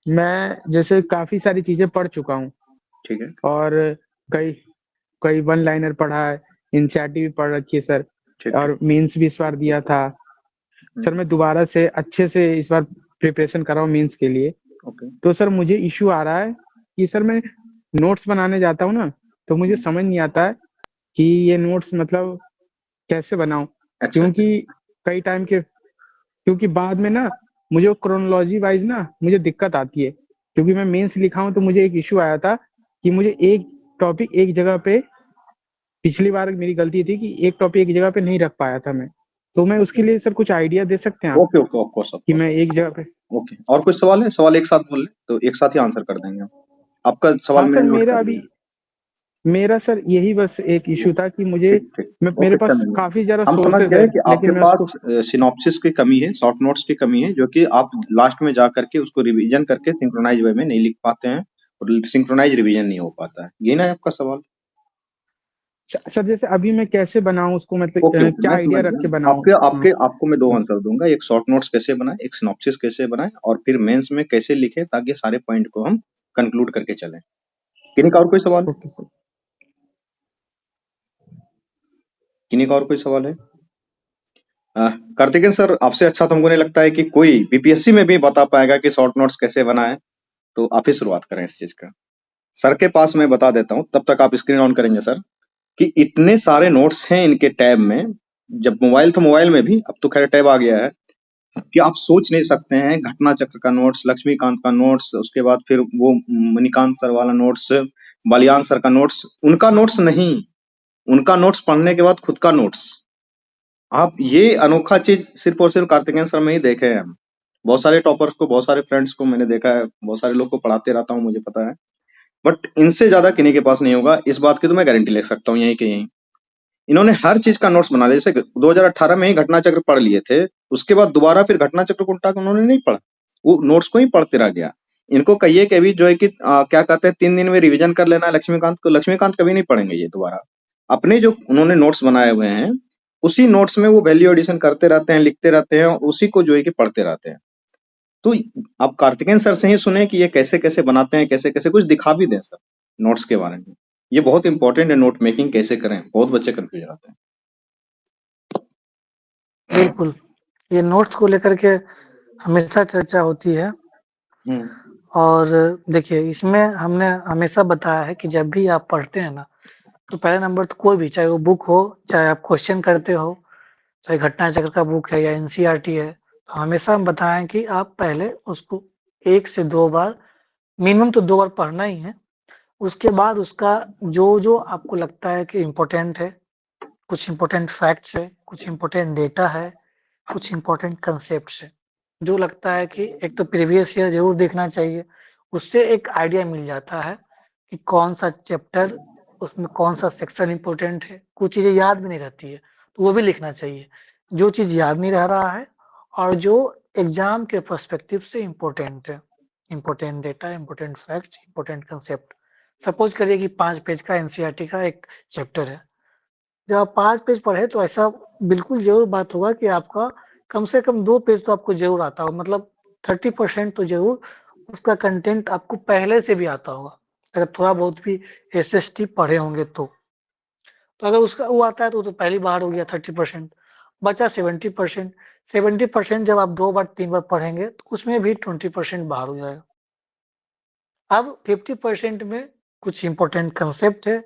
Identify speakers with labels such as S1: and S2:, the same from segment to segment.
S1: मैं जैसे काफ़ी सारी चीज़ें पढ़ चुका हूँ
S2: ठीक है,
S1: और कई कई वन लाइनर पढ़ा है, एनसीईआरटी भी पढ़ रखी है सर
S2: ठीक, ठीक।
S1: और मेंस भी इस बार दिया था।
S2: हुँ,
S1: सर मैं दोबारा से अच्छे से इस बार प्रिपरेशन कर रहा हूँ मेंस के लिए।
S2: ओके।
S1: तो सर मुझे इश्यू आ रहा है कि सर मैं नोट्स बनाने जाता हूँ ना, तो मुझे
S2: हुँ,
S1: समझ नहीं आता है कि ये नोट्स मतलब कैसे बनाऊँ?
S2: अच्छा, अच्छा।
S1: क्योंकि कई टाइम के क्योंकि बाद में ना मुझे वो क्रोनोलॉजी वाइज़ ना मुझे दिक्कत आती है। क्योंकि मैं मेंस लिखा हूँ तो मुझे एक इश्यू आया था कि मुझे एक टॉपिक एक जगह पे पिछली बार मेरी गलती थी कि एक टॉपिक एक जगह पे नहीं रख पाया था मैं। तो मैं उसके लिए सर कुछ आइडिया दे सकते हैं आप
S2: okay, okay, of course, of
S1: कि
S2: कोर्स।
S1: मैं एक जगह पे
S2: ओके, और कोई सवाल है? सवाल एक साथ बोल लें, तो एक साथ ही आंसर कर देंगे हम। आपका सवाल
S1: हाँ
S2: मैंने
S1: सर,
S2: नोट
S1: मेरा
S2: कर
S1: अभी
S2: लिया।
S1: मेरा सर यही बस एक इश्यू था कि मुझे
S2: ठीक, ठीक।
S1: मैं मेरे
S2: ओके,
S1: पास
S2: चलेंगे।
S1: काफ़ी ज़्यादा
S2: हम समझ
S1: सोर्सेज़
S2: गए
S1: है,
S2: कि
S1: लेकिन
S2: आपके
S1: मैं
S2: पास
S1: उसको
S2: सिनॉप्सिस की कमी है, शॉर्ट नोट्स की कमी है, जो कि आप लास्ट में जा करके उसको रिवीजन करके सिंक्रोनाइज़ वे में नहीं लिख पाते हैं और सिंक्रोनाइज़ रिवीजन नहीं हो पाता है। यही ना है आपका सवाल?
S1: सर जैसे अभी मैं कैसे बनाऊँ उसको मतलब
S2: ओके, ओके,
S1: क्या
S2: मैं
S1: आइडिया
S2: समझ
S1: रख
S2: गया।
S1: के बनाऊँ?
S2: आपके
S1: हाँ,
S2: आपके आपको मैं 2 आंसर दूँगा, एक शॉर्ट नोट्स कैसे बनाएँ, एक सिनॉप्सिस कैसे बनाएँ और फिर मेंस में कैसे लिखें ताकि सारे पॉइंट को हम कंक्लूड करके चलें। किन्हीं का और कोई सवाल है?
S1: Okay sir.
S2: किन्हीं का और कोई सवाल है? कार्तिकेयन सर, आपसे अच्छा तो हमको नहीं लगता है कि कोई बीपीएससी में भी बता पाएगा कि शॉर्ट नोट्स कैसे बनाएँ, तो आप ही शुरुआत करें इस चीज़ का। सर के पास मैं बता देता हूँ, तब तक आप स्क्रीन ऑन करेंगे सर, कि इतने सारे नोट्स हैं इनके टैब में, जब मोबाइल था मोबाइल में भी, अब तो खैर टैब आ गया है, कि आप सोच नहीं सकते हैं। घटना चक्र का नोट्स, लक्ष्मीकांत का नोट्स, उसके बाद फिर वो मणिकांत सर वाला नोट्स, बालियान सर का नोट्स, उनका नोट्स नहीं, उनका नोट्स पढ़ने के बाद खुद का नोट्स। आप ये अनोखा चीज सिर्फ और सिर्फ कार्तिकेयन सर में ही देखे हैं हम। बहुत सारे टॉपर्स को, बहुत सारे फ्रेंड्स को मैंने देखा है, बहुत सारे लोग को पढ़ाते रहता हूँ, मुझे पता है, बट इनसे ज्यादा किन्हीं के पास नहीं होगा, इस बात की तो मैं गारंटी ले सकता हूँ यहीं के यहीं। इन्होंने हर चीज का नोट्स बना लिया, जैसे 2018 में ही घटना चक्र पढ़ लिए थे, उसके बाद दोबारा फिर घटना चक्र को उल्टा के उन्होंने नहीं पढ़ा, वो नोट्स को ही पढ़ते रह गया। इनको कहिए कि अभी जो है कि क्या कहते हैं, 3 दिन में रिवीजन कर लेना है लक्ष्मीकांत को, लक्ष्मीकांत कभी नहीं पढ़ेंगे ये दोबारा। अपने जो उन्होंने नोट्स बनाए हुए हैं, उसी नोट्स में वो वैल्यू एडिशन करते रहते हैं, लिखते रहते हैं और उसी को जो है कि पढ़ते रहते हैं। तो आप कार्तिकेयन सर से ही सुने कि ये कैसे कैसे बनाते हैं, कैसे कैसे कुछ दिखा भी दें सर नोट्स के बारे में। ये बहुत इंपॉर्टेंट है, नोट मेकिंग कैसे करें, बहुत बच्चे कंफ्यूज रहते हैं।
S3: बिल्कुल, ये नोट्स को लेकर के हमेशा चर्चा होती है
S2: हम्म,
S3: और देखिए इसमें हमने हमेशा बताया है कि जब भी आप पढ़ते हैं ना, तो पहला नंबर तो कोई भी चाहे वो बुक हो, चाहे आप क्वेश्चन करते हो, चाहे घटना चक्र का बुक है या एनसीईआरटी है, तो हमेशा हम बताएँ कि आप पहले उसको 1 से 2 बार, मिनिमम तो 2 बार पढ़ना ही है। उसके बाद उसका जो-जो आपको लगता है कि इम्पोर्टेंट है, कुछ इम्पोर्टेंट फैक्ट्स है, कुछ इम्पोर्टेंट डेटा है, कुछ इम्पोर्टेंट कांसेप्ट्स है, जो लगता है कि एक तो प्रीवियस ईयर ज़रूर देखना चाहिए। उससे एक आइडिया मिल जाता है कि कौन-सा चैप्टर, उसमें कौन-सा सेक्शन इम्पोर्टेंट है। कुछ चीज़ें याद भी नहीं रहती है, तो वो भी लिखना चाहिए। जो चीज़ याद नहीं रह रहा है और जो एग्ज़ाम के पर्सपेक्टिव से इम्पोर्टेंट है, important data, important facts, important concept. Suppose करिए कि 5 पेज का एनसीईआरटी का एक चैप्टर है। जब आप 5 पेज पढ़े तो ऐसा बिल्कुल ज़रूर बात होगा कि आपका कम से कम 2 पेज तो आपको ज़रूर आता होगा, मतलब 30% तो ज़रूर उसका कंटेंट आपको पहले से भी आता होगा, अगर थोड़ा बहुत भी एसएसटी पढ़े होंगे तो। तो अगर उसका वो आता है तो पहली बार हो गया 30%, बचा 70%, 70% जब आप 2 बार 3 बार पढ़ेंगे तो उसमें भी 20% बाहर हो जाएगा। अब 50% में कुछ इम्पोर्टेंट कांसेप्ट है,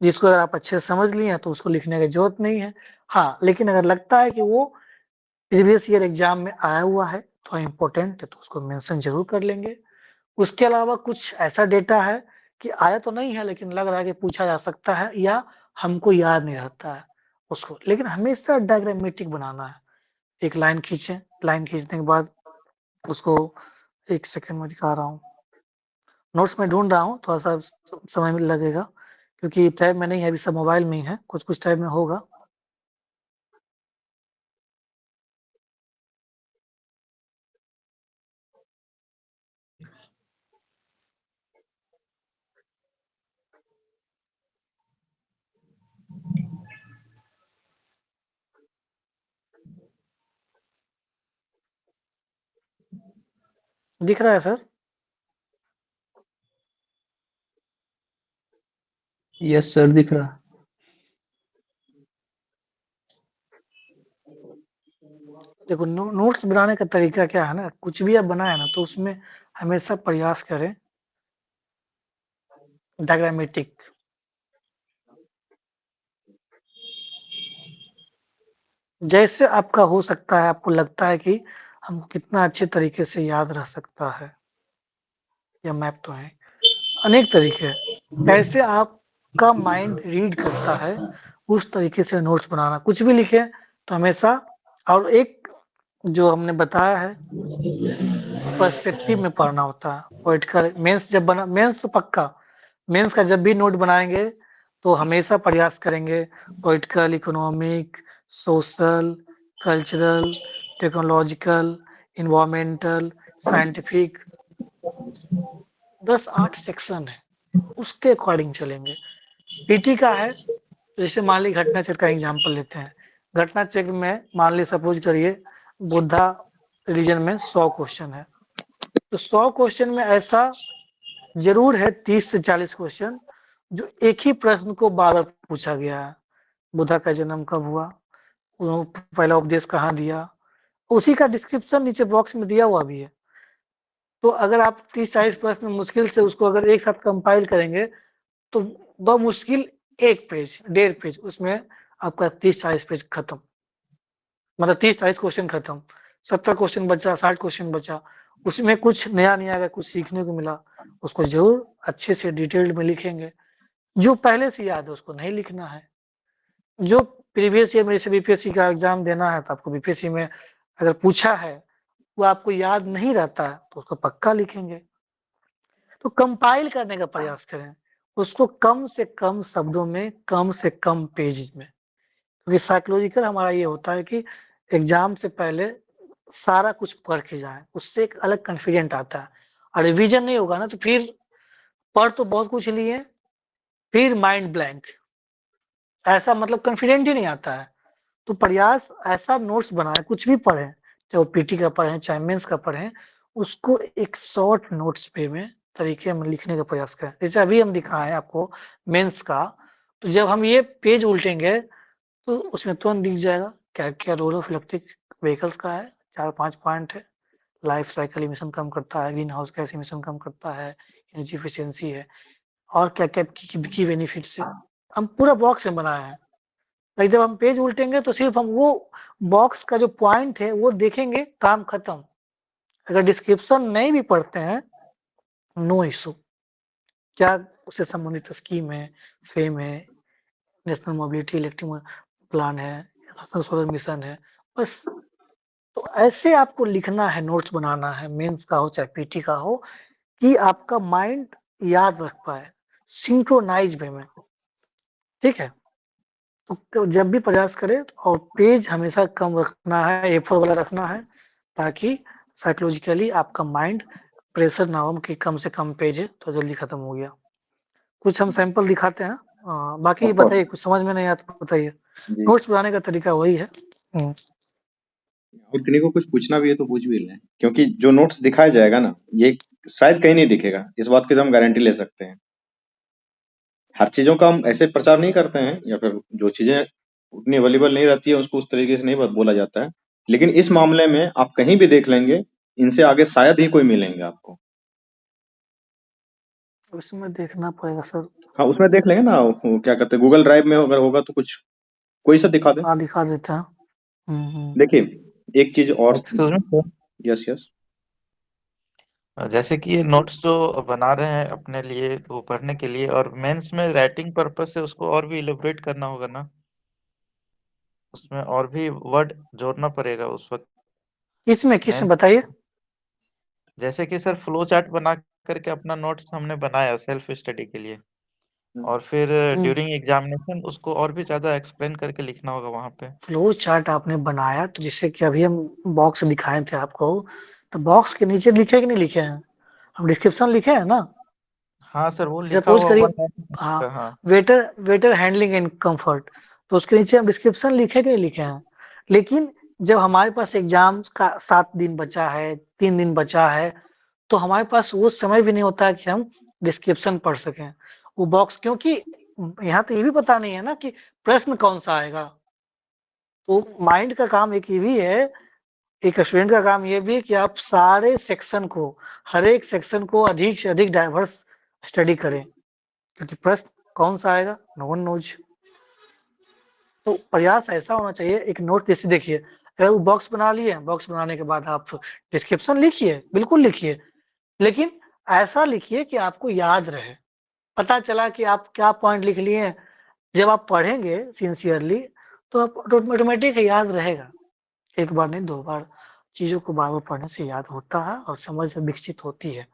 S3: जिसको अगर आप अच्छे से समझ लिए हैं तो उसको लिखने की ज़रूरत नहीं है। हाँ, लेकिन अगर लगता है कि वो प्रीवियस ईयर एग्ज़ाम में आया हुआ है, थोड़ा इम्पोर्टेंट है तो उसको मेंशन ज़रूर कर लेंगे। उसके अलावा कुछ ऐसा डेटा है कि आया तो नहीं है लेकिन लग रहा है कि पूछा जा सकता है या हमको याद नहीं रहता है उसको, लेकिन हमेशा डायग्रामेटिक बनाना है। एक लाइन खींचे, लाइन खींचने के बाद उसको 1 सेकंड में दिखा रहा हूँ। नोट्स मैं ढूँढ रहा हूँ, थोड़ा-सा समय भी लगेगा क्योंकि टैब में नहीं है, अभी सब मोबाइल में ही है, कुछ-कुछ टैब में होगा। दिख रहा है सर?
S4: यस सर, दिख रहा।
S3: देखो नोट्स बनाने का तरीका क्या है ना, कुछ भी आप बनाए ना तो उसमें हमेशा प्रयास करें डायग्रामेटिक। जैसे आपका हो सकता है, आपको लगता है कि हमको कितना अच्छे तरीके से याद रह सकता है, या मैप तो है, अनेक तरीके हैं। कैसे आपका माइंड रीड करता है उस तरीके से नोट्स बनाना। कुछ भी लिखे तो हमेशा, और एक जो हमने बताया है पर्सपेक्टिव में पढ़ना होता है। पॉलिटिकल मेंस जब बना, मेंस तो पक्का, मेंस का जब भी नोट बनाएंगे तो हमेशा प्रयास करेंगे political, economic, social, cultural, technological, environmental, scientific, 10-8 section है, उसके अकॉर्डिंग चलेंगे। पीटी का है, जैसे मान ली घटना चक्र का एग्जाम्पल लेते हैं। घटना चक्र में मान ली सपोज करिए बुद्धा रिलीजन में 100 क्वेश्चन है, तो 100 क्वेश्चन में ऐसा जरूर है 30 से 40 क्वेश्चन जो एक ही प्रश्न को बार बार पूछा गया है। बुद्धा का जन्म कब हुआ, पहला उपदेश कहाँ दिया, उसी का डिस्क्रिप्शन नीचे बॉक्स में दिया हुआ भी है। तो अगर आप 30-40 प्रश्न मुश्किल से उसको अगर एक साथ कंपाइल करेंगे तो बमुश्किल 1 पेज 1.5 पेज उसमें आपका 30-40 पेज खत्म, मतलब 30-40 क्वेश्चन खत्म। 70 क्वेश्चन बचा, 60 क्वेश्चन बचा, उसमें कुछ नया नहीं आएगा, कुछ सीखने को मिला, उसको जरूर अच्छे से डिटेल्ड में लिखेंगे। जो पहले से याद है उसको नहीं लिखना है। जो प्रीवियस ईयर में जैसे बीपीएससी का एग्जाम देना है तो आपको बीपीएससी में अगर पूछा है वो आपको याद नहीं रहता है तो उसको पक्का लिखेंगे। तो कंपाइल करने का प्रयास करें, उसको कम से कम शब्दों में, कम से कम पेज में, क्योंकि साइकोलॉजिकल हमारा ये होता है कि एग्जाम से पहले सारा कुछ पढ़ के जाए, उससे एक अलग कॉन्फिडेंट आता है। और रिवीजन नहीं होगा ना तो फिर पढ़ तो बहुत कुछ लिए, फिर माइंड ब्लैंक, ऐसा मतलब कॉन्फिडेंट ही नहीं आता है। तो प्रयास ऐसा नोट्स बनाए, कुछ भी पढ़ें, चाहे वो पीटी का पढ़ें चाहे मेंस का पढ़ें, उसको एक शॉर्ट नोट्स पे में तरीके में लिखने का प्रयास करें। जैसे अभी हम दिखाएं आपको मेंस का, तो जब हम ये पेज उल्टेंगे तो उसमें तुरंत दिख जाएगा क्या क्या रोल ऑफ इलेक्ट्रिक व्हीकल्स का है, 4-5 पॉइंट है। लाइफ साइकिल इमिशन कम करता है, ग्रीन हाउस गैस इमिशन कम करता है, एनर्जी एफिशिएंसी है, और क्या क्या की बेनिफिट्स है, हम पूरा बॉक्स में बनाए हैं। लेकिन जब हम पेज उल्टेंगे तो सिर्फ हम वो बॉक्स का जो पॉइंट है वो देखेंगे, काम खत्म। अगर डिस्क्रिप्शन नहीं भी पढ़ते हैं नो इशू, क्या उससे संबंधित स्कीम है, फेम है, नेशनल मोबिलिटी इलेक्ट्रिक प्लान है, नेशनल सोलर मिशन है, बस। तो ऐसे आपको लिखना है, नोट्स बनाना है, मेंस का हो चाहे पीटी का हो, कि आपका माइंड याद रख पाए सिंक्रोनाइज वे में। ठीक है, तो जब भी प्रयास करें और पेज हमेशा कम रखना है, ए4 वाला रखना है, ताकि साइकोलॉजिकली आपका माइंड प्रेशर ना हो कि कम से कम पेज है तो जल्दी खत्म हो गया। कुछ हम सैंपल दिखाते हैं, बाकी
S2: Of course,
S3: बताइए, कुछ समझ में नहीं आता तो बताइए।
S2: जी।
S3: नोट्स बनाने का तरीका वही है।
S2: और किन्हीं को कुछ पूछना भी है तो पूछ भी लें, क्योंकि जो नोट्स दिखाया जाएगा ना, ये शायद कहीं नहीं दिखेगा, इस बात की तो हम गारंटी ले सकते हैं। हर चीजों का हम ऐसे प्रचार नहीं करते हैं, या फिर जो चीजें उतनी अवेलेबल नहीं रहती है उसको उस तरीके से नहीं बोला जाता है, लेकिन इस मामले में आप कहीं भी देख लेंगे, इनसे आगे शायद ही कोई मिलेंगे आपको।
S3: उसमें देखना पड़ेगा सर।
S2: हाँ, उसमें देख लेंगे ना, वो क्या कहते हैं, गूगल ड्राइव में अगर होगा तो कुछ कोई सा दिखा दे।
S3: हाँ दिखा देता है।
S2: देखिए एक चीज और।
S4: Excuse me sir,
S2: yes yes.
S4: जैसे कि ये नोट्स जो बना रहे हैं अपने लिए तो पढ़ने के लिए, और मेंस में राइटिंग पर्पस से उसको और भी इलेबोरेट करना होगा ना, उसमें और भी वर्ड जोड़ना पड़ेगा उस वक्त।
S3: किसमें
S4: मेंस
S3: बताइए।
S4: जैसे कि सर फ्लो चार्ट बना करके अपना नोट्स हमने बनाया सेल्फ स्टडी के लिए, और फिर ड्यूरिंग एग्जामिनेशन उसको और भी ज्यादा एक्सप्लेन करके लिखना होगा वहां पे।
S3: फ्लो चार्ट आपने बनाया तो जैसे कि अभी हम बॉक्स दिखाए थे आपको, तो बॉक्स के नीचे लिखे कि नहीं लिखे हैं, हम डिस्क्रिप्शन लिखे हैं ना।
S4: हाँ सर, वो लिखा
S3: सपोज
S4: हुआ
S3: करिए,
S4: 1
S3: हाँ,
S4: का, हाँ।
S3: वेटर हैंडलिंग एंड कंफर्ट, तो उसके नीचे हम डिस्क्रिप्शन लिखे कि नहीं लिखे हैं। लेकिन जब हमारे पास एग्जाम का 7 दिन बचा है, 3 दिन बचा है, तो हमारे पास वो समय भी नहीं होता है कि हम डिस्क्रिप्शन पढ़ सकें वो बॉक्स, क्योंकि यहाँ तो ये भी पता नहीं है ना कि प्रश्न कौन सा आएगा। तो माइंड का काम एक ये भी है, एक स्टूडेंट का काम ये भी है कि आप सारे सेक्शन को, हर एक सेक्शन को अधिक से अधिक डाइवर्स स्टडी करें, क्योंकि प्रश्न कौन सा आएगा नो वन नोज। तो प्रयास ऐसा होना चाहिए, एक नोट जैसे देखिए, अगर वो बॉक्स बना लिए, बॉक्स बनाने के बाद आप डिस्क्रिप्शन लिखिए, बिल्कुल लिखिए, लेकिन ऐसा लिखिए कि आपको याद रहे। पता चला कि आप क्या पॉइंट लिख लिए, जब आप पढ़ेंगे सिंसियरली तो आप ऑटोमेटिक याद रहेगा। एक बार नहीं 2 बार चीज़ों को बार-बार पढ़ने से याद होता है और समझ विकसित होती है।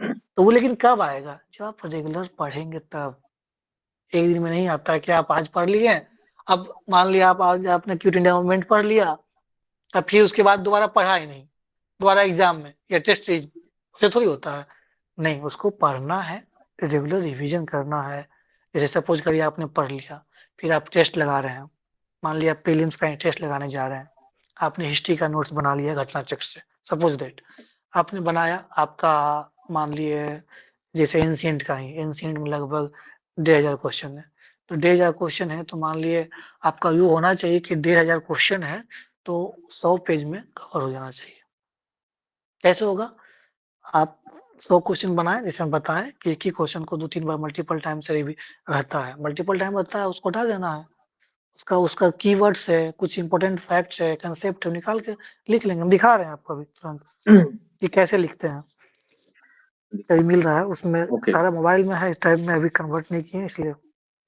S3: तो वो लेकिन कब आएगा? जब आप रेगुलर पढ़ेंगे तब। एक दिन में नहीं आता है कि आप आज पढ़ लिए, अब मान लिया आप आज आपने क्विट इंडिया मूवमेंट पढ़ लिया, अब फिर उसके बाद दोबारा पढ़ा ही नहीं, दोबारा एग्जाम में या टेस्ट सीरीज उससे थोड़ी होता है। नहीं, उसको पढ़ना है, रेगुलर रिवीजन करना है। जैसे सपोज करिए आपने पढ़ लिया, फिर आप टेस्ट लगा रहे हैं, मान लिया प्रीलिम्स का टेस्ट लगाने जा रहे हैं, आपने हिस्ट्री का नोट्स बना लिया घटना चक्र से, सपोज दैट आपने बनाया, आपका मान लिए जैसे एंशिएंट का ही, एंशिएंट में लगभग 1500 क्वेश्चन है, तो 1500 क्वेश्चन है तो मान लिए आपका ये होना चाहिए कि 1500 क्वेश्चन है तो 100 पेज में कवर हो जाना चाहिए। कैसे होगा? आप 100 क्वेश्चन बनाएं, जैसे हम बताएं कि एक ही क्वेश्चन को 2-3 बार मल्टीपल टाइम से रहता है, मल्टीपल टाइम रहता है, उसको हटा देना है। उसका उसका कीवर्ड्स है, कुछ इंपॉर्टेंट फैक्ट्स है, कंसेप्ट है, निकाल के लिख लेंगे। हम दिखा रहे हैं आपको अभी तुरंत कि कैसे लिखते हैं। अभी मिल रहा है उसमें,
S2: ओके।
S3: सारा मोबाइल में है, इस टाइम में अभी कन्वर्ट नहीं किए इसलिए।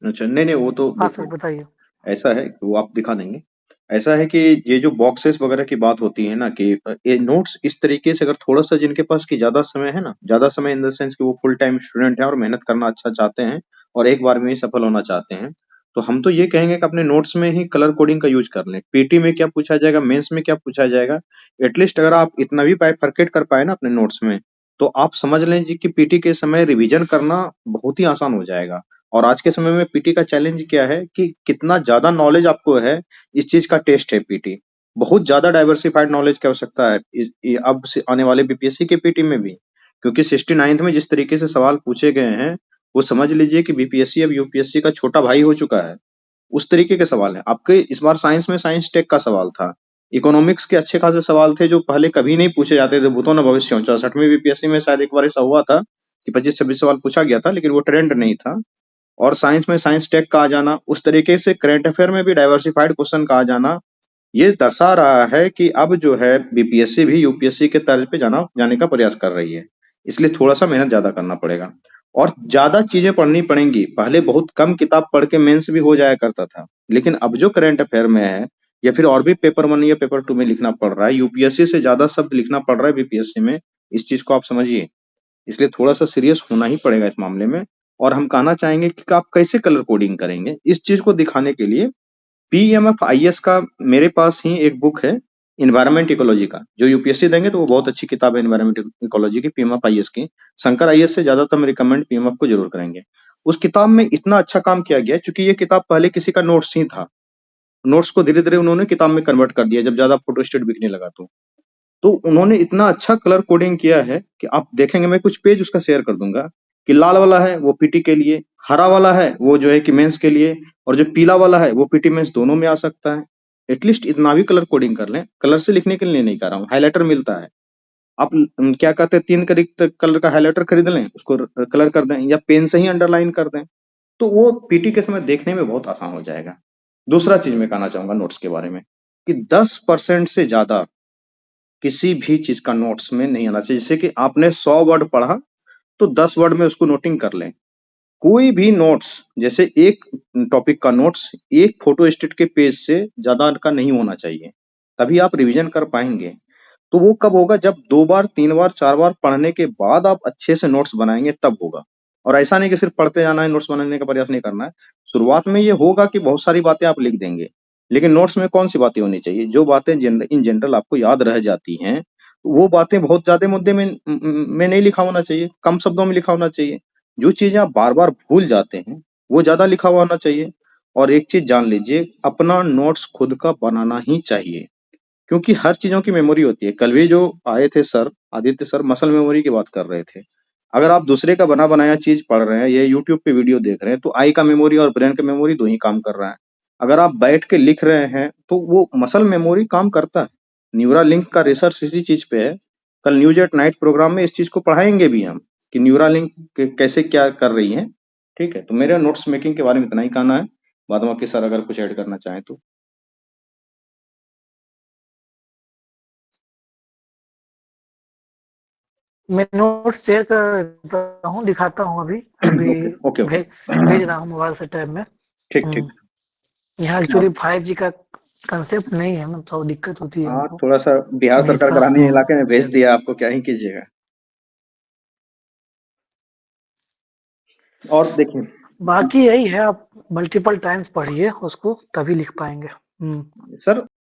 S2: अच्छा, नहीं वो तो
S3: हाँ सर
S2: देखो,
S3: बताइए।
S2: ऐसा है वो आप दिखा देंगे। ऐसा है कि ये जो बॉक्सेस वगैरह की बात होती है ना, कि ये नोट्स इस तरीके से, अगर थोड़ा सा जिनके पास की ज्यादा समय है ना, ज्यादा समय इन द सेंस कि वो फुल टाइम स्टूडेंट है और मेहनत करना अच्छा चाहते हैं और एक बार में ही सफल होना चाहते हैं, तो हम तो ये कहेंगे कि अपने नोट्स में ही कलर कोडिंग का यूज कर लें। पीटी में क्या पूछा जाएगा, मेंस में क्या पूछा जाएगा, एटलीस्ट अगर आप इतना भी बाइफरकेट कर पाए ना अपने नोट्स में, तो आप समझ लें जी कि पीटी के समय रिवीजन करना बहुत ही आसान हो जाएगा। और आज के समय में पीटी का चैलेंज क्या है कि कितना ज्यादा नॉलेज आपको है, इस चीज का टेस्ट है पीटी। बहुत ज्यादा डाइवर्सिफाइड नॉलेज की आवश्यकता है अब से आने वाले बीपीएससी के पीटी में भी, क्योंकि 69th में जिस तरीके से सवाल पूछे गए हैं, वो समझ लीजिए कि बीपीएससी अब यूपीएससी का छोटा भाई हो चुका है। उस तरीके के सवाल है आपके। इस बार साइंस में साइंस टेक का सवाल था, इकोनॉमिक्स के अच्छे खासे सवाल थे जो पहले कभी नहीं पूछे जाते थे, भूतों न भविष्य। 64वीं बीपीएससी में शायद एक बार ऐसा हुआ था कि 25-26 सवाल पूछा गया था, लेकिन वो ट्रेंड नहीं था। और साइंस में साइंस टेक का आ जाना, उस तरीके से करंट अफेयर में भी डाइवर्सिफाइड क्वेश्चन का आ जाना, ये दर्शा रहा है कि अब जो है बीपीएससी भी यूपीएससी के तर्ज पे जाने का प्रयास कर रही है। इसलिए थोड़ा सा मेहनत ज्यादा करना पड़ेगा और ज्यादा चीजें पढ़नी पड़ेंगी। पहले बहुत कम किताब पढ़ के मेंस भी हो जाया करता था, लेकिन अब जो करंट अफेयर में है या फिर और भी पेपर 1 या पेपर 2 में लिखना पड़ रहा है, यूपीएससी से ज्यादा शब्द लिखना पड़ रहा है बीपीएससी में। इस चीज को आप समझिए, इसलिए थोड़ा सा सीरियस होना ही पड़ेगा इस मामले में। और हम कहना चाहेंगे कि आप कैसे कलर कोडिंग करेंगे, इस चीज को दिखाने के लिए पीएमएफ-आईएएस का मेरे पास ही एक बुक है, इन्वायरमेंट इकोलॉजी का, जो यूपीएससी देंगे तो वो बहुत अच्छी किताब है इन्वायरमेंट इकोलॉजी की, पीएमएफ-आईएएस की। शंकर आईएएस से ज्यादा तो हम रिकमेंड पीएमएफ को जरूर करेंगे। उस किताब में इतना अच्छा काम किया गया है, चूंकि ये किताब पहले किसी का नोट्स ही था, नोट्स को धीरे धीरे उन्होंने किताब में कन्वर्ट कर दिया जब ज्यादा फोटोस्टेट बिकने लगा। तो उन्होंने इतना अच्छा कलर कोडिंग किया है कि आप देखेंगे, मैं कुछ पेज उसका शेयर कर दूंगा, कि लाल वाला है वो पीटी के लिए, हरा वाला है वो जो है कि मेंस के लिए, और जो पीला वाला है वो पीटी मेंस दोनों में आ सकता है। एटलीस्ट इतना भी कलर कोडिंग कर लें। कलर से लिखने के लिए नहीं कह रहा हूँ, हाइलाइटर मिलता है, आप क्या कहते हैं 3 कलर का हाइलाइटर खरीद लें, उसको कलर कर दें या पेन से ही अंडरलाइन कर दें, तो वो पीटी के समय देखने में बहुत आसान हो जाएगा। दूसरा चीज मैं कहना चाहूंगा नोट्स के बारे में, कि 10% से ज्यादा किसी भी चीज का नोट्स में नहीं आना चाहिए। जैसे कि आपने 100 वर्ड पढ़ा तो 10 वर्ड में उसको नोटिंग कर लें। कोई भी नोट्स, जैसे एक टॉपिक का नोट्स एक फोटो स्टेट के पेज से ज्यादा का नहीं होना चाहिए, तभी आप रिवीजन कर पाएंगे। तो वो कब होगा, जब 2 बार 3 बार 4 बार पढ़ने के बाद आप अच्छे से नोट्स बनाएंगे तब होगा। और ऐसा नहीं कि सिर्फ पढ़ते जाना है, नोट्स बनाने का प्रयास नहीं करना है। शुरुआत में ये होगा कि बहुत सारी बातें आप लिख देंगे, लेकिन नोट्स में कौन सी बातें होनी चाहिए, जो बातें इन जनरल आपको याद रह जाती हैं, वो बातें बहुत ज्यादा मुद्दे में नहीं लिखा होना चाहिए, कम शब्दों में लिखा होना चाहिए। जो चीजें आप बार बार भूल जाते हैं वो ज्यादा लिखा हुआ होना चाहिए। और एक चीज जान लीजिए, अपना नोट्स खुद का बनाना ही चाहिए, क्योंकि हर चीजों की मेमोरी होती है। कल भी जो आए थे sir, Aditya sir, muscle memory की बात कर रहे थे। अगर आप दूसरे का बना बनाया चीज पढ़ रहे हैं, ये यूट्यूब पे वीडियो देख रहे हैं, तो आई का मेमोरी और ब्रेन का मेमोरी दो ही काम कर रहा है। अगर आप बैठ के लिख रहे हैं तो वो मसल मेमोरी काम करता है। न्यूरा लिंक का रिसर्च इसी चीज पे है। कल न्यूज एट नाइट प्रोग्राम में इस चीज को पढ़ाएंगे भी हम कि न्यूरा लिंक कैसे क्या कर रही है। ठीक है, तो मेरे नोट्स मेकिंग के बारे में इतना ही कहना है। बाद बाकी सर अगर कुछ ऐड करना चाहें तो।
S3: मैं नोट शेयर करता हूँ, दिखाता हूँ अभी
S2: ओके ओके
S3: भेज रहा हूँ मोबाइल से टैब में।
S2: ठीक ठीक।
S3: यहाँ एक्चुअली 5G का कंसेप्ट नहीं है ना, तो दिक्कत होती है
S2: हाँ,
S3: हमको
S2: थोड़ा सा बिहार
S3: नेट
S2: सरकार
S3: का।
S2: ग्रामीण इलाके में भेज दिया आपको, क्या ही कीजिएगा। और देखिए
S3: बाकी यही है, आप मल्टीपल टाइम्स पढ़िए उसको, तभी लिख पाएंगे।
S2: सर